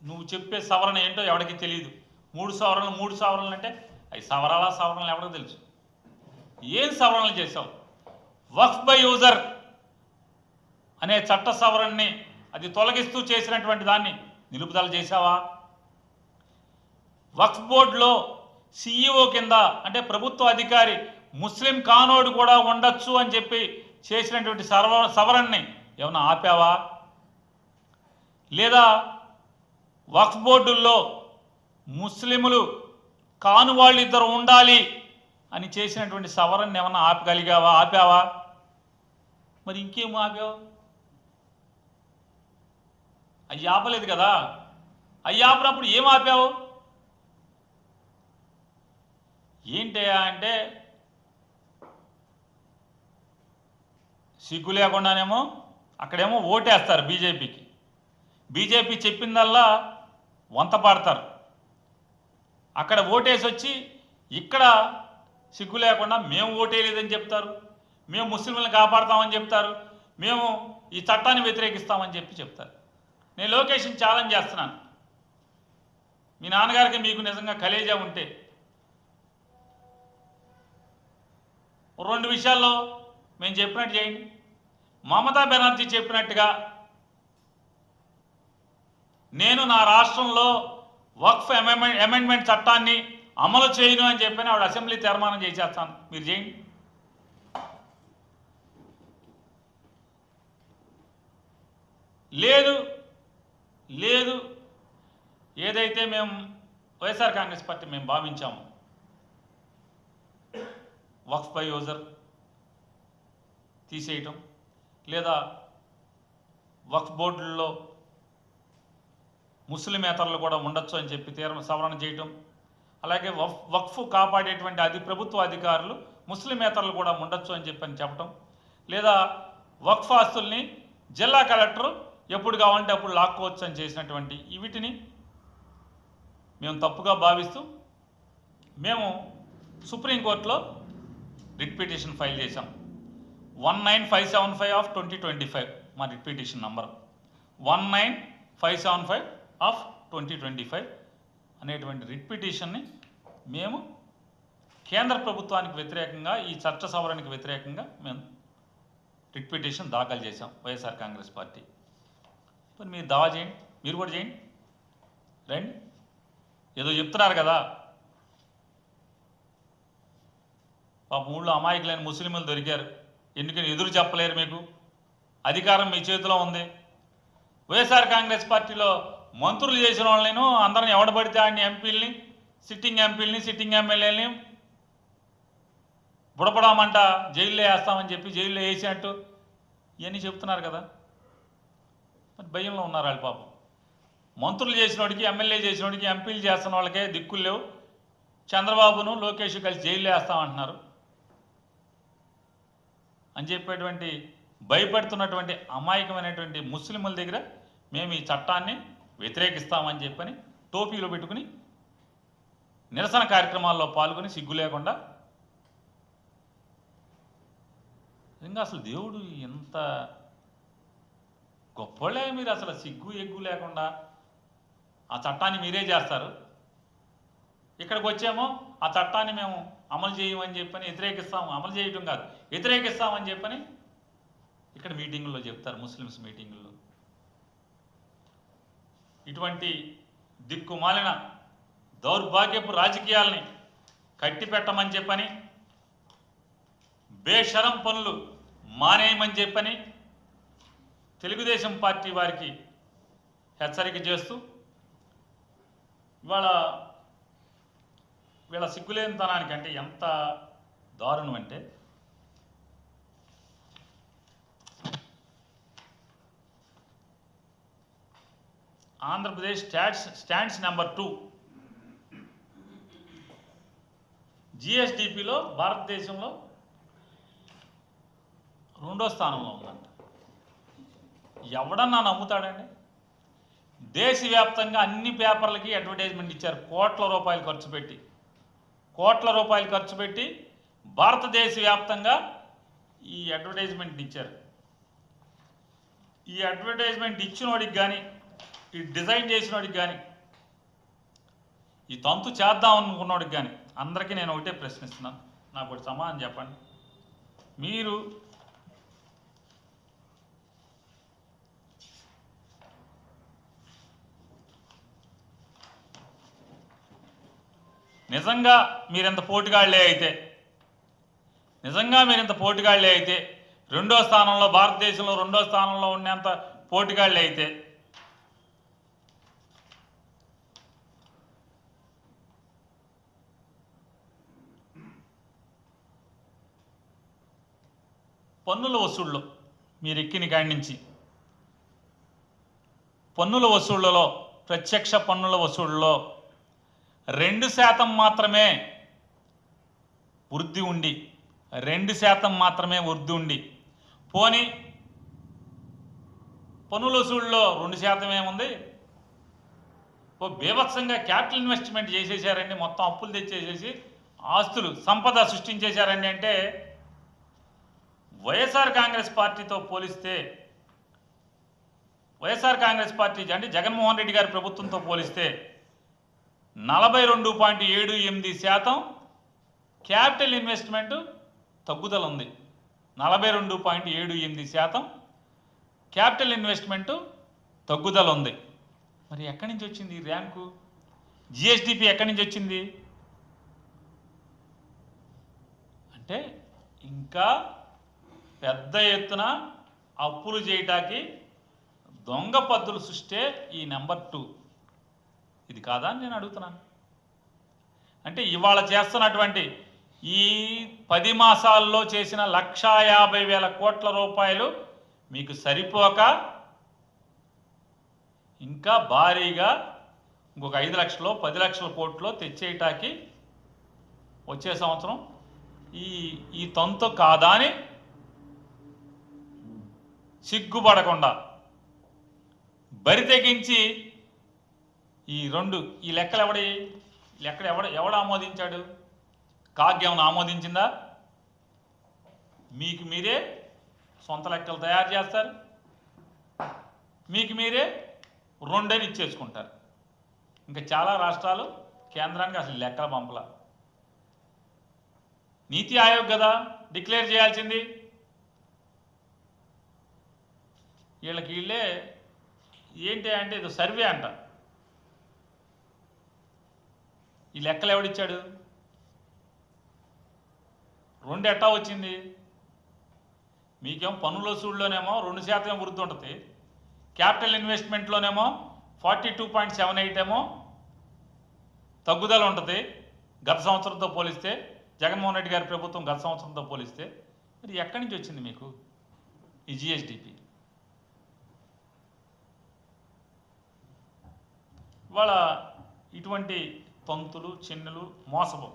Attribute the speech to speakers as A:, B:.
A: నువ్వు చెప్పే సవరణ ఏంటో ఎవరికి తెలియదు. 3 సవరణలు అంటే అవి సవరణలు ఎవరికి తెలుసు? ఏం సవరణలు చేశావు? వక్ఫ్ బై యూజర్ అనే చట్ట సవరణని అది తొలగిస్తూ చేసినటువంటి దాన్ని నిలుపుదల చేశావా? వక్ఫ్ బోర్డులో సిఇఓ కింద అంటే ప్రభుత్వ అధికారి ముస్లిం కానోడు కూడా ఉండొచ్చు అని చెప్పి చేసినటువంటి సవరణని ఏమన్నా ఆపావా? లేదా వక్ఫ్ బోర్డుల్లో ముస్లిములు కాను వాళ్ళు ఇద్దరు ఉండాలి అని చేసినటువంటి సవరణని ఏమన్నా ఆపావా? మరి ఇంకేం ఆపావు? అవి ఆపలేదు కదా. అవి ఆపినప్పుడు ఏం ఆపావు? ఏంటయ్యా అంటే సిగ్గు లేకుండానేమో అక్కడేమో ఓటేస్తారు బీజేపీకి. బీజేపీ చెప్పిందల్లా వంత పాడతారు. అక్కడ ఓటేసి వచ్చి ఇక్కడ సిగ్గు లేకుండా మేము ఓటేయలేదని చెప్తారు, మేము ముస్లింలను కాపాడుతామని చెప్తారు, మేము ఈ చట్టాన్ని వ్యతిరేకిస్తామని చెప్తారు. నేను లోకేష్ని ఛాలెంజ్ చేస్తున్నాను. మీ నాన్నగారికి మీకు నిజంగా కలేజా ఉంటే 2 విషయాల్లో మేము చెప్పినట్టు చేయండి. మమతా బెనర్జీ చెప్పినట్టుగా నేను నా రాష్ట్రంలో వక్ఫ్ అమెండ్మెంట్ చట్టాన్ని అమలు చేయను అని చెప్పని ఆవిడ అసెంబ్లీ తీర్మానం చేసేస్తాను, మీరు చేయండి. లేదు ఏదైతే మేము వైఎస్ఆర్ కాంగ్రెస్ పార్టీ మేము భావించాము వక్ఫ్ బై యూజర్ తీసేయటం, లేదా వక్ఫ్ బోర్డుల్లో ముస్లిమేతరులు కూడా ఉండొచ్చు అని చెప్పి సవరణ చేయటం, అలాగే వక్ఫ్ కాపాడేటువంటి ప్రభుత్వ అధికారులు ముస్లిమేతరులు కూడా ఉండొచ్చు అని చెప్పటం, లేదా వక్ఫ్ ఆస్తుల్ని జిల్లా కలెక్టర్ ఎప్పుడు కావాలంటే అప్పుడు లాక్కోవచ్చు అని చేసినటువంటి వీటిని మేము తప్పుగా భావిస్తూ మేము సుప్రీంకోర్టులో రిట్ పిటిషన్ ఫైల్ చేశాం. 19575 ఆఫ్ 2025 మా రిట్ పిటిషన్ నంబర్ 19575 ఆఫ్ 2025 అనేటువంటి రిట్ పిటిషన్ని మేము కేంద్ర ప్రభుత్వానికి వ్యతిరేకంగా ఈ చట్ట సవరణకి వ్యతిరేకంగా మేము రిట్ పిటిషన్ దాఖలు చేశాం వైఎస్ఆర్ కాంగ్రెస్ పార్టీ. మరి మీరు దావా చేయండి, మీరు కూడా చేయండి, రండి. ఏదో చెప్తున్నారు కదా, పాప ఊళ్ళో అమాయకులైన ముస్లింలు దొరికారు, ఎందుకని ఎదురు చెప్పలేరు? మీకు అధికారం మీ చేతిలో ఉంది. వైఎస్ఆర్ కాంగ్రెస్ పార్టీలో మంత్రులు చేసిన వాళ్ళను అందరిని ఎవడబడితే ఆడిని ఎంపీలని, సిట్టింగ్ ఎమ్మెల్యేలని బుడపడామంట జైల్లో వేస్తామని చెప్పి జైల్లో వేసినట్టు ఇవన్నీ చెప్తున్నారు కదా. మరి భయంలో ఉన్నారు వాళ్ళు పాపం. మంత్రులు చేసినోడికి, ఎమ్మెల్యే చేసినోడికి, ఎంపీలు చేస్తున్న వాళ్ళకే దిక్కులు లేవు. చంద్రబాబును లోకేష్ కలిసి జైల్లో వేస్తామంటున్నారు అని చెప్పేటువంటి భయపడుతున్నటువంటి అమాయకమైనటువంటి ముస్లింల దగ్గర మేము ఈ చట్టాన్ని వ్యతిరేకిస్తామని చెప్పని టోపీలో పెట్టుకుని నిరసన కార్యక్రమాల్లో పాల్గొని సిగ్గు లేకుండా, ఇంకా అసలు దేవుడు ఎంత గొప్పలే మీరు, అసలు సిగ్గు ఎగ్గు లేకుండా ఆ చట్టాన్ని మీరే చేస్తారు. ఇక్కడికి వచ్చేమో ఆ చట్టాన్ని మేము అమలు చేయమని చెప్పని వ్యతిరేకిస్తాము, అమలు చేయటం కాదు వ్యతిరేకిస్తామని చెప్పని ఇక్కడ మీటింగుల్లో చెప్తారు, ముస్లిమ్స్ మీటింగుల్లో. ఇటువంటి దిక్కుమాలిన దౌర్భాగ్యపు రాజకీయాలని కట్టిపెట్టమని చెప్పని, బేషరం పనులు మానేయమని చెప్పని తెలుగుదేశం పార్టీ వారికి హెచ్చరిక చేస్తూ ఇవాళ వీళ్ళ సిగ్గులేనితనానికి అంటే ఎంత దారుణం అంటే, ఆంధ్రప్రదేశ్ స్టాండ్స్ నెంబర్ 2 జిఎస్డిపిలో భారతదేశంలో 2వ స్థానంలో ఉందంట. ఎవడన్నా నమ్ముతాడండి? దేశవ్యాప్తంగా అన్ని పేపర్లకి అడ్వర్టైజ్మెంట్ ఇచ్చారు, కోట్ల రూపాయలు ఖర్చు పెట్టి భారతదేశ వ్యాప్తంగా ఈ అడ్వర్టైజ్మెంట్ ఇచ్చారు. ఈ అడ్వర్టైజ్మెంట్ ఇచ్చినోడికి కానీ ఈ డిజైన్ చేసినోడికి కానీ ఈ తంతు చేద్దాం అనుకున్నోడికి కానీ అందరికీ నేను ఒకటే ప్రశ్నిస్తున్నాను, నాకు ఒకటి సమాధానం చెప్పండి. మీరు నిజంగా మీరింత పోటుగాళ్లే అయితే రెండో స్థానంలో, భారతదేశంలో రెండో స్థానంలో ఉండేంత పోటుగాళ్లే అయితే పన్నుల వసూళ్ళు మీరు ఎక్కిన కాడి నుంచి పన్నుల వసూళ్లలో, ప్రత్యక్ష పన్నుల వసూళ్లలో 2% మాత్రమే వృద్ధి ఉండి 2% మాత్రమే వృద్ధి ఉండి పోనీ పన్నుల వసూళ్ళలో 2% ఏముంది, ఓ బీభత్సంగా క్యాపిటల్ ఇన్వెస్ట్మెంట్ చేసేసారండి, మొత్తం అప్పులు తెచ్చేసేసి ఆస్తులు సంపద సృష్టించేశారండి. అంటే వైఎస్ఆర్ కాంగ్రెస్ పార్టీతో పోలిస్తే, వైఎస్ఆర్ కాంగ్రెస్ పార్టీ అంటే జగన్మోహన్ రెడ్డి గారి ప్రభుత్వంతో పోలిస్తే 42.78% క్యాపిటల్ ఇన్వెస్ట్మెంట్ తగ్గుదల ఉంది. 42.78% క్యాపిటల్ ఇన్వెస్ట్మెంట్ తగ్గుదల ఉంది. మరి ఎక్కడి నుంచి వచ్చింది ఈ ర్యాంకు? జిఎస్డిపి ఎక్కడి నుంచి వచ్చింది అంటే ఇంకా పెద్ద ఎత్తున అప్పులు చేయటానికి దొంగ పద్ధతులు సృష్టే ఈ నెంబర్ 2. ఇది కాదా అని నేను అడుగుతున్నాను. అంటే ఇవాళ చేస్తున్నటువంటి ఈ 10 మాసాల్లో చేసిన 1,50,000 కోట్ల రూపాయలు మీకు సరిపోక ఇంకా భారీగా ఇంకొక 5 లక్షలు 10 లక్షల కోట్లు తెచ్చేయటానికి వచ్చే సంవత్సరం ఈ తంతు కాదా అని సిగ్గుపడకుండా బరి తెగించి ఈ లెక్కలు ఎవడు ఆమోదించాడు? కాగ్ ఏమైనా ఆమోదించిందా? మీకు మీరే సొంత లెక్కలు తయారు చేస్తారు, మీకు మీరే 2 అని ఇచ్చేసుకుంటారు. ఇంకా చాలా రాష్ట్రాలు కేంద్రానికి అసలు లెక్కల పంపల. నీతి ఆయోగ్ కదా డిక్లేర్ చేయాల్సింది. వీళ్ళే ఏంటి అంటే ఇది సర్వే అంట. ఈ లెక్కలు ఎవడిచ్చాడు? 2 ఎట్టా వచ్చింది? మీకేమో పన్నుల వసూళ్ళలోనేమో 2% వృద్ధి ఉంటుంది, క్యాపిటల్ ఇన్వెస్ట్మెంట్లోనేమో 42.78 ఏమో తగ్గుదల ఉంటుంది గత సంవత్సరంతో పోలిస్తే, జగన్మోహన్ రెడ్డి గారి ప్రభుత్వం గత సంవత్సరంతో పోలిస్తే. మరి ఎక్కడి నుంచి వచ్చింది మీకు ఈ జిఎస్డిపి? ఇవాళ ఇటువంటి తంతులు చిన్నులు మోసపు